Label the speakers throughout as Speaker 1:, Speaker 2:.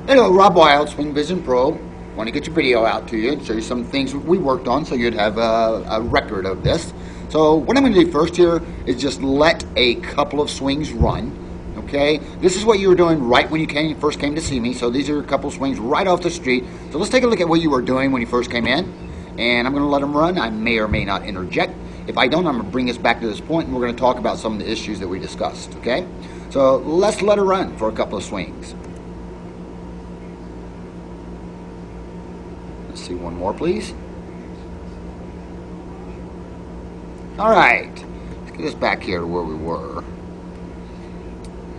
Speaker 1: Hello, Rob Wild, Swing Vision Pro. Want to get your video out to you and show you some things we worked on so you'd have a record of this. So what I'm going to do first here is just let a couple of swings run. Okay, this is what you were doing right when you first came to see me. So these are a couple of swings right off the street. So let's take a look at what you were doing when you first came in. And I'm going to let them run. I may or may not interject. If I don't, I'm going to bring us back to this point and we're going to talk about some of the issues that we discussed. Okay, so let's let her run for a couple of swings. See one more, please. All right, let's get us back here to where we were.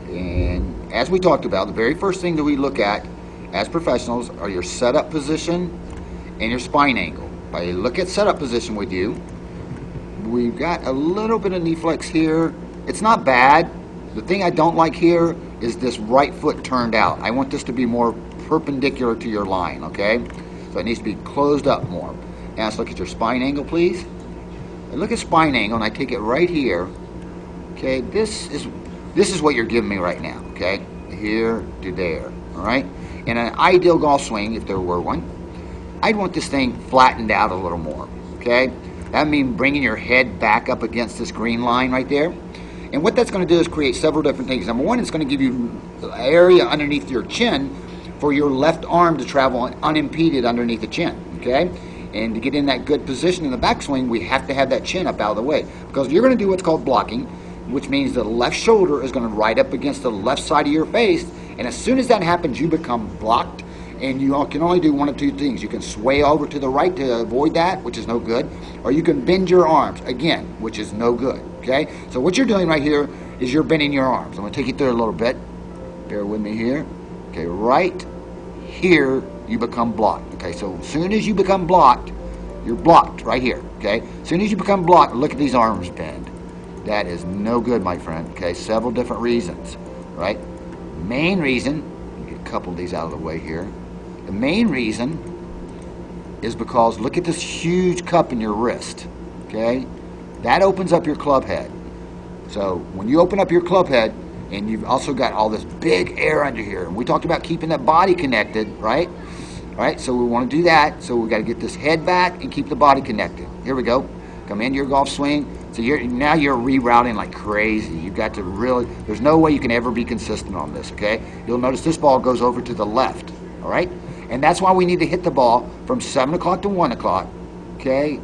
Speaker 1: And as we talked about, the very first thing that we look at as professionals are your setup position and your spine angle. If I look at setup position with you, we've got a little bit of knee flex here. It's not bad. The thing I don't like here is this right foot turned out. I want this to be more perpendicular to your line, okay? So it needs to be closed up more. Now let's look at your spine angle, please. I look at spine angle and I take it right here. Okay, this is what you're giving me right now. Okay, here to there. All right. In an ideal golf swing, if there were one, I'd want this thing flattened out a little more. Okay, that means bringing your head back up against this green line right there. And what that's going to do is create several different things. Number one, it's going to give you the area underneath your chin for your left arm to travel unimpeded underneath the chin, okay? And to get in that good position in the backswing, we have to have that chin up out of the way because you're going to do what's called blocking, which means the left shoulder is going to ride up against the left side of your face, and as soon as that happens, you become blocked, and you can only do one of two things. You can sway over to the right to avoid that, which is no good, or you can bend your arms, again, which is no good, okay? So what you're doing right here is you're bending your arms. I'm going to take you through a little bit. Bear with me here. Okay, right here you become blocked. Okay, so as soon as you become blocked, you're blocked right here. Okay, as soon as you become blocked, look at these arms bend. That is no good, my friend. Okay, several different reasons. Right, main reason. Get a couple of these out of the way here. The main reason is because look at this huge cup in your wrist. Okay, that opens up your club head. So when you open up your club head, and you've also got all this big air under here. And we talked about keeping that body connected, right? All right, so we want to do that. So we've got to get this head back and keep the body connected. Here we go. Come into your golf swing. So now you're rerouting like crazy. You've got to really, there's no way you can ever be consistent on this, okay? You'll notice this ball goes over to the left, all right? And that's why we need to hit the ball from 7 o'clock to 1 o'clock, okay?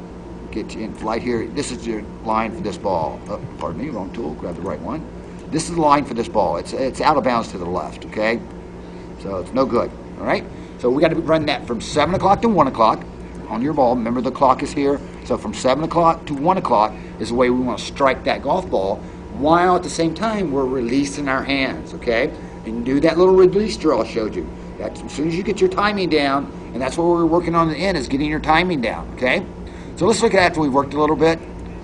Speaker 1: Get you in flight here. This is your line for this ball. Oh, pardon me, wrong tool. Grab the right one. This is the line for this ball. It's out of bounds to the left, okay? So it's no good, all right? So we got to run that from 7 o'clock to 1 o'clock on your ball. Remember the clock is here. So from 7 o'clock to 1 o'clock is the way we want to strike that golf ball while at the same time we're releasing our hands, okay? And do that little release drill I showed you. That's as soon as you get your timing down, and that's what we're working on at the end is getting your timing down, okay? So let's look at after we've worked a little bit.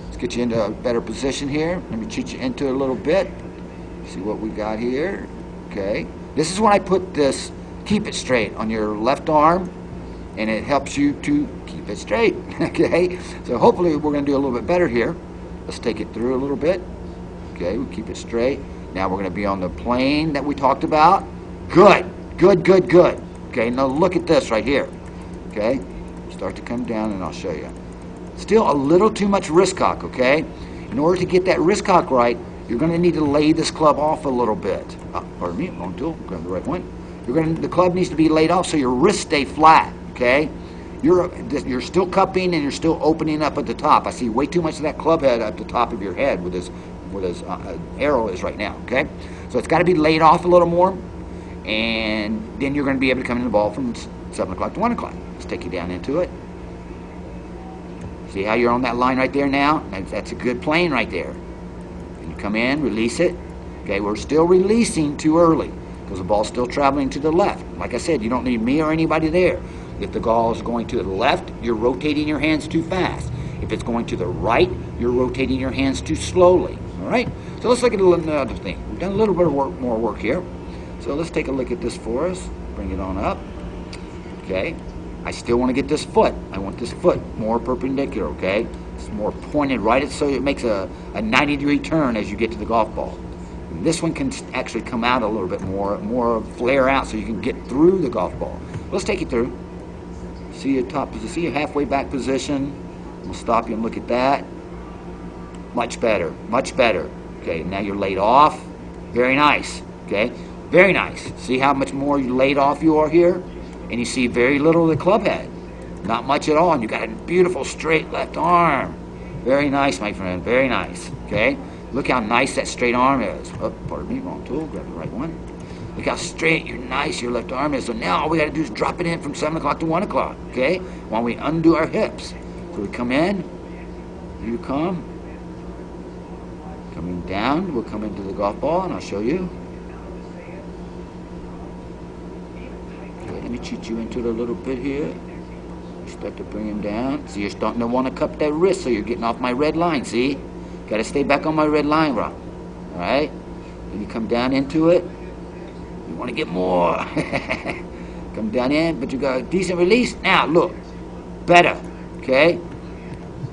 Speaker 1: Let's get you into a better position here. Let me cheat you into it a little bit. See what we got here. Okay. This is when I put this keep it straight on your left arm, and it helps you to keep it straight. Okay. So hopefully we're going to do a little bit better here. Let's take it through a little bit. Okay. We keep it straight. Now we're going to be on the plane that we talked about. Good. Good, good, good. Okay. Now look at this right here. Okay. Start to come down, and I'll show you. Still a little too much wrist cock. Okay. In order to get that wrist cock right, you're going to need to lay this club off a little bit. Pardon me, wrong tool. Grab the right one. The club needs to be laid off so your wrists stay flat. Okay, you're still cupping and you're still opening up at the top. I see way too much of that club head at the top of your head where this arrow is right now. Okay, so it's got to be laid off a little more, and then you're going to be able to come in the ball from 7 o'clock to 1 o'clock. Let's take you down into it. See how you're on that line right there now? That's a good plane right there. Come in, release it. Okay, we're still releasing too early because the ball's still traveling to the left. Like I said, you don't need me or anybody there. If the ball is going to the left, you're rotating your hands too fast. If it's going to the right, you're rotating your hands too slowly. All right? So let's look at another thing. We've done a little bit of more work here. So let's take a look at this for us. Bring it on up. Okay. I still want to get this foot. I want this foot more perpendicular, okay? It's more pointed right so it makes a 90-degree turn as you get to the golf ball. This one can actually come out a little bit more flare out so you can get through the golf ball. Let's take you through. See your top position, see your halfway back position. We'll stop you and look at that. Much better, much better. Okay, now you're laid off. Very nice, okay? Very nice. See how much more laid off you are here? And you see very little of the club head. Not much at all, and you got a beautiful straight left arm. Very nice, my friend, very nice, okay? Look how nice that straight arm is. Oh, pardon me, wrong tool, grab the right one. Look how straight, your left arm is. So now all we gotta do is drop it in from 7 o'clock to 1 o'clock, okay? While we undo our hips. So we come in, you come. Coming down, we'll come into the golf ball and I'll show you. Okay, let me cheat you into it a little bit here. Start to bring him down. See, you're starting to want to cup that wrist, so you're getting off my red line, see? Got to stay back on my red line, bro. All right? Then you come down into it. You want to get more. Come down in, but you got a decent release. Now, look. Better, okay?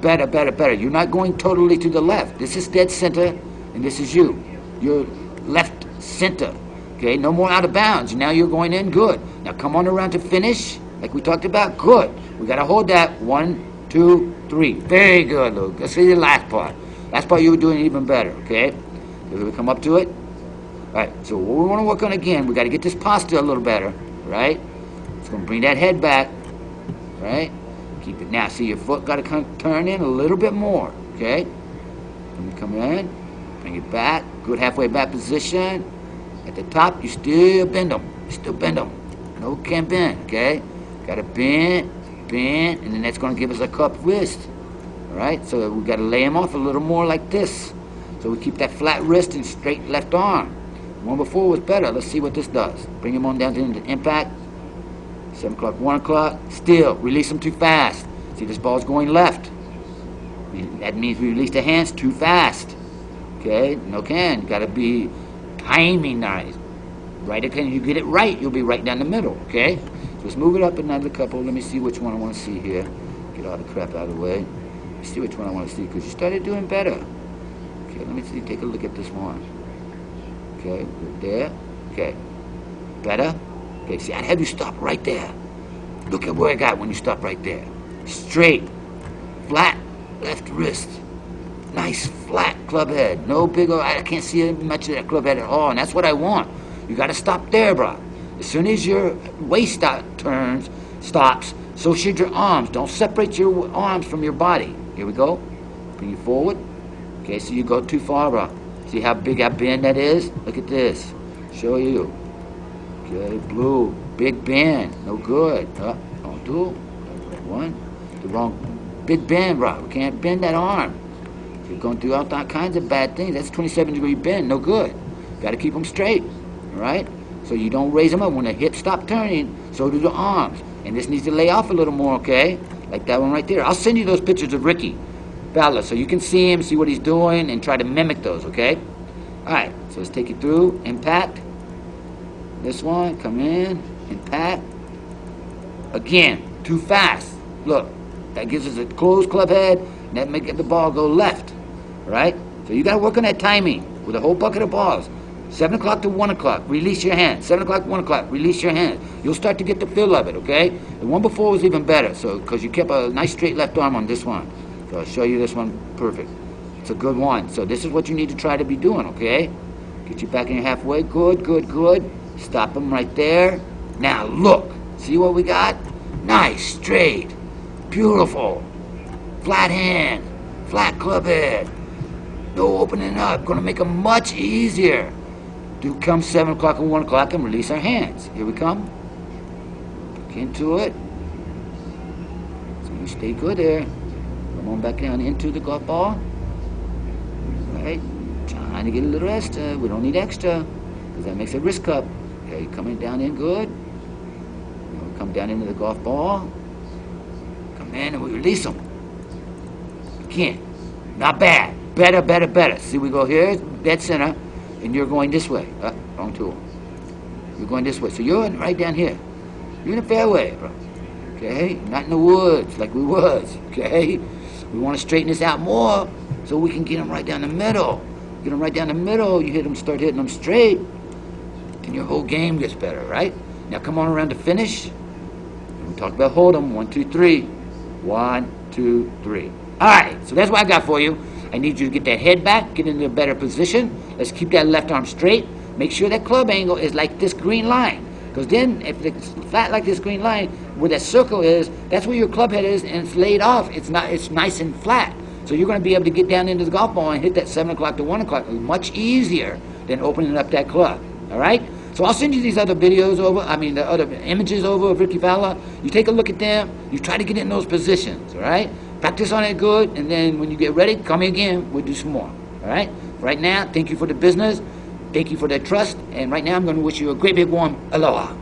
Speaker 1: Better, better, better. You're not going totally to the left. This is dead center, and this is you. You're left center, okay? No more out of bounds. Now you're going in good. Now come on around to finish, like we talked about. Good. We got to hold that. 1, 2, 3. Very good, Luke. Let's see the last part. Last part you were doing even better, okay? So we come up to it. All right, so what we want to work on again, we got to get this posture a little better, right? It's going to bring that head back, right? Keep it. Now, see, your foot got to turn in a little bit more, okay? When you come in, bring it back. Good halfway back position. At the top, you still bend them. Still bend them. No, can't bend, okay? Got to bend, and then that's going to give us a cupped wrist. All right, so we got to lay him off a little more like this. So we keep that flat wrist and straight left arm. The one before was better. Let's see what this does. Bring him on down to the impact. 7 o'clock, 1 o'clock. Still, release him too fast. See, this ball's going left. That means we release the hands too fast. Okay, no can. You got to be timing nice. Right, okay, you get it right, you'll be right down the middle, okay? So let's move it up another couple. Let me see which one I want to see here. Get all the crap out of the way. Let's see which one I want to see, because you started doing better. Okay, let me see, take a look at this one. Okay, there. Okay, better. Okay, see, I'd have you stop right there. Look at where I got when you stop right there. Straight, flat, left wrist. Nice, flat club head. No big, I can't see much of that club head at all, and that's what I want. You got to stop there, bro. As soon as your waist stops, so should your arms. Don't separate your arms from your body. Here we go. Bring you forward. Okay, so you go too far, bro. See how big that bend that is? Look at this. Show you. Okay, blue. Big bend. No good. Don't do. One. The wrong. Big bend, bro. We can't bend that arm. You're going through all kinds of bad things. That's 27-degree bend. No good. Got to keep them straight. All right? So you don't raise them up. When the hips stop turning, so do the arms. And this needs to lay off a little more, okay? Like that one right there. I'll send you those pictures of Ricky Fowler so you can see him, see what he's doing, and try to mimic those, okay? All right, so let's take you through. Impact. This one, come in, impact. Again, too fast. Look, that gives us a closed club head, and that makes the ball go left, all right? So you got to work on that timing with a whole bucket of balls. 7 o'clock to 1 o'clock, release your hands. 7 o'clock, 1 o'clock, release your hands. You'll start to get the feel of it, okay? The one before was even better, so because you kept a nice straight left arm on this one. So I'll show you this one perfect. It's a good one. So this is what you need to try to be doing, okay? Get you back in your halfway. Good, good, good. Stop them right there. Now look. See what we got? Nice, straight, beautiful. Flat hand, flat club head. No opening up. Going to make them much easier. Do come 7 o'clock and 1 o'clock and release our hands. Here we come. Look into it. So you stay good there. Come on back down into the golf ball. Right. Trying to get a little extra. We don't need extra because that makes a wrist cup. Okay, coming down in good. We'll come down into the golf ball. Come in and we release them. Again. Not bad. Better, better, better. See, we go here, dead center. And you're going this way. Wrong tool. You're going this way. So you're right down here. You're in the fairway, bro. Okay? Not in the woods like we was. Okay? We want to straighten this out more so we can get them right down the middle. get them right down the middle, you start hitting them straight, and your whole game gets better, right? Now come on around to finish. And we talk about hold them, 1, 2, 3. 1, 2, 3. All right, so that's what I got for you. I need you to get that head back, get into a better position. Let's keep that left arm straight. Make sure that club angle is like this green line. Because then, if it's flat like this green line, where that circle is, that's where your club head is, and it's laid off. It's nice and flat. So you're going to be able to get down into the golf ball and hit that 7 o'clock to 1 o'clock much easier than opening up that club. All right? So I'll send you these other videos over, the other images over of Rickie Fowler. You take a look at them. You try to get in those positions, all right? Practice on it good, and then when you get ready, call me again. We'll do some more, all right? Right now, thank you for the business. Thank you for that trust. And right now, I'm going to wish you a great big warm aloha.